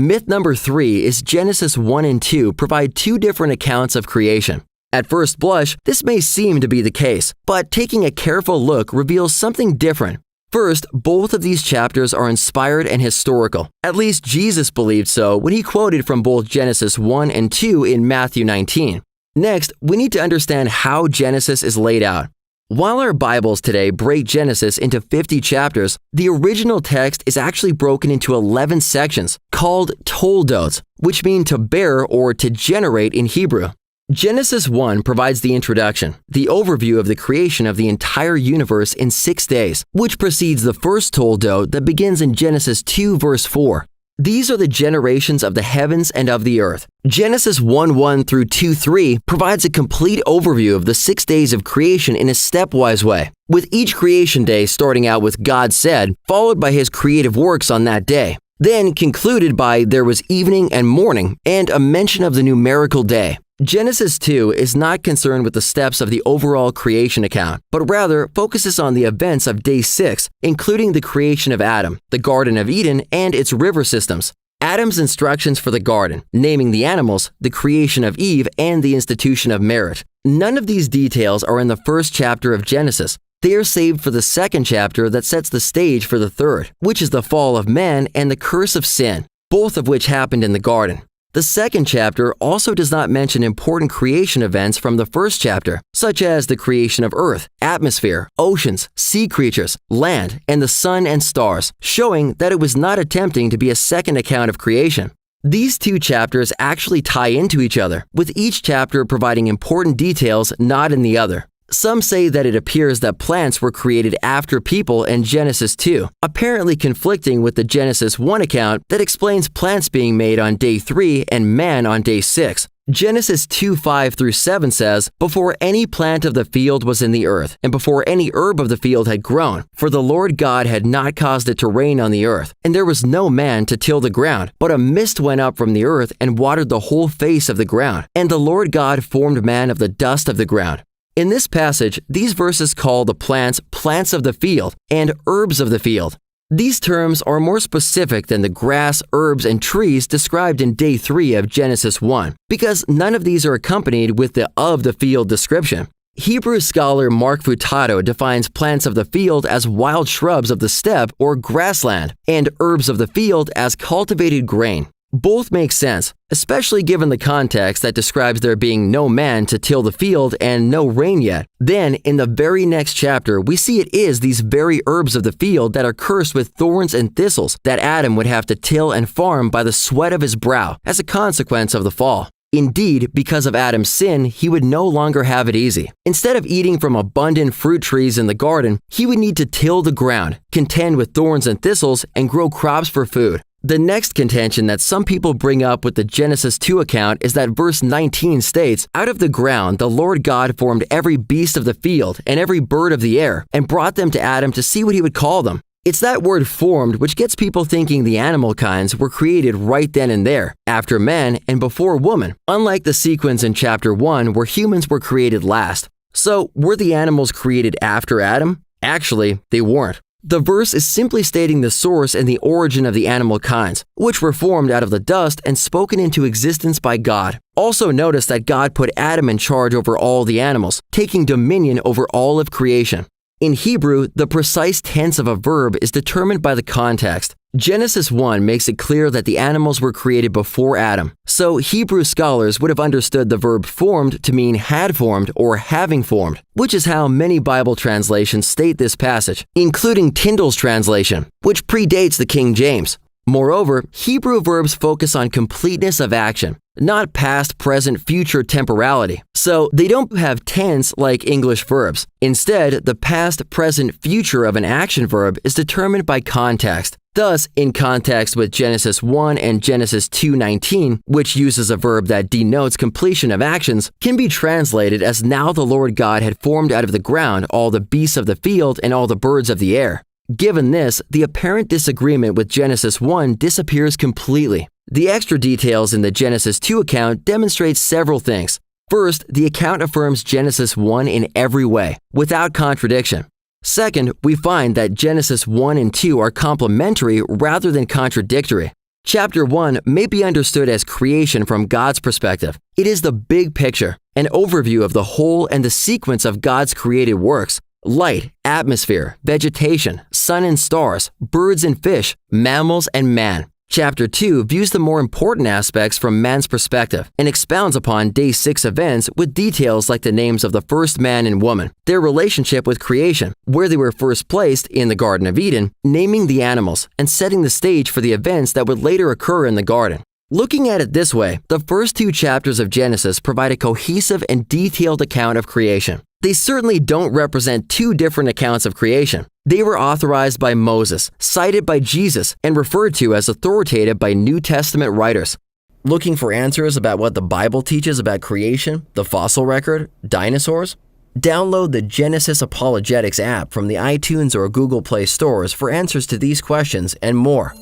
Myth number 3 is Genesis 1 and 2 provide two different accounts of creation. At first blush, this may seem to be the case, but taking a careful look reveals something different. First, both of these chapters are inspired and historical. At least Jesus believed so when he quoted from both Genesis 1 and 2 in Matthew 19. Next, we need to understand how Genesis is laid out. While our Bibles today break Genesis into 50 chapters, the original text is actually broken into 11 sections called toldots, which mean to bear or to generate in Hebrew. Genesis 1 provides the introduction, the overview of the creation of the entire universe in 6 days, which precedes the first toldot that begins in Genesis 2 verse 4. These are the generations of the heavens and of the earth. Genesis 1:1 through 2:3 provides a complete overview of the 6 days of creation in a stepwise way, with each creation day starting out with God said, followed by his creative works on that day, then concluded by there was evening and morning and a mention of the numerical day. Genesis 2 is not concerned with the steps of the overall creation account, but rather focuses on the events of day 6, including the creation of Adam, the Garden of Eden, and its river systems. Adam's instructions for the garden, naming the animals, the creation of Eve, and the institution of marriage. None of these details are in the first chapter of Genesis. They are saved for the second chapter that sets the stage for the third, which is the fall of man and the curse of sin, both of which happened in the garden. The second chapter also does not mention important creation events from the first chapter, such as the creation of earth, atmosphere, oceans, sea creatures, land, and the sun and stars, showing that it was not attempting to be a second account of creation. These two chapters actually tie into each other, with each chapter providing important details not in the other. Some say that it appears that plants were created after people in Genesis 2, apparently conflicting with the Genesis 1 account that explains plants being made on day 3 and man on day 6. Genesis 2:5 through 7 says, "Before any plant of the field was in the earth, and before any herb of the field had grown, for the Lord God had not caused it to rain on the earth, and there was no man to till the ground, but a mist went up from the earth and watered the whole face of the ground, and the Lord God formed man of the dust of the ground." In this passage, these verses call the plants plants of the field and herbs of the field. These terms are more specific than the grass, herbs, and trees described in day 3 of Genesis 1, because none of these are accompanied with the of the field description. Hebrew scholar Mark Futato defines plants of the field as wild shrubs of the steppe or grassland, and herbs of the field as cultivated grain. Both make sense, especially given the context that describes there being no man to till the field and no rain yet. Then, in the very next chapter, we see it is these very herbs of the field that are cursed with thorns and thistles that Adam would have to till and farm by the sweat of his brow as a consequence of the fall. Indeed, because of Adam's sin, he would no longer have it easy. Instead of eating from abundant fruit trees in the garden, he would need to till the ground, contend with thorns and thistles, and grow crops for food. The next contention that some people bring up with the Genesis 2 account is that verse 19 states, "Out of the ground the Lord God formed every beast of the field and every bird of the air, and brought them to Adam to see what he would call them." It's that word formed which gets people thinking the animal kinds were created right then and there, after man and before woman, unlike the sequence in chapter 1 where humans were created last. So, were the animals created after Adam? Actually, they weren't. The verse is simply stating the source and the origin of the animal kinds, which were formed out of the dust and spoken into existence by God. Also notice that God put Adam in charge over all the animals, taking dominion over all of creation. In Hebrew, the precise tense of a verb is determined by the context. Genesis 1 makes it clear that the animals were created before Adam, so Hebrew scholars would have understood the verb formed to mean had formed or having formed, which is how many Bible translations state this passage, including Tyndale's translation, which predates the King James. Moreover, Hebrew verbs focus on completeness of action, not past, present, future temporality. So they don't have tense like English verbs. Instead, the past, present, future of an action verb is determined by context. Thus, in context with Genesis 1 and Genesis 2:19, which uses a verb that denotes completion of actions, can be translated as now the Lord God had formed out of the ground all the beasts of the field and all the birds of the air. Given this, the apparent disagreement with Genesis 1 disappears completely. The extra details in the Genesis 2 account demonstrate several things. First, the account affirms Genesis 1 in every way, without contradiction. Second, we find that Genesis 1 and 2 are complementary rather than contradictory. Chapter 1 may be understood as creation from God's perspective. It is the big picture, an overview of the whole and the sequence of God's created works: light, atmosphere, vegetation, sun and stars, birds and fish, mammals and man. Chapter 2 views the more important aspects from man's perspective and expounds upon Day 6 events with details like the names of the first man and woman, their relationship with creation, where they were first placed in the Garden of Eden, naming the animals, and setting the stage for the events that would later occur in the garden. Looking at it this way, the first 2 chapters of Genesis provide a cohesive and detailed account of creation. They certainly don't represent 2 different accounts of creation. They were authorized by Moses, cited by Jesus, and referred to as authoritative by New Testament writers. Looking for answers about what the Bible teaches about creation, the fossil record, dinosaurs? Download the Genesis Apologetics app from the iTunes or Google Play stores for answers to these questions and more.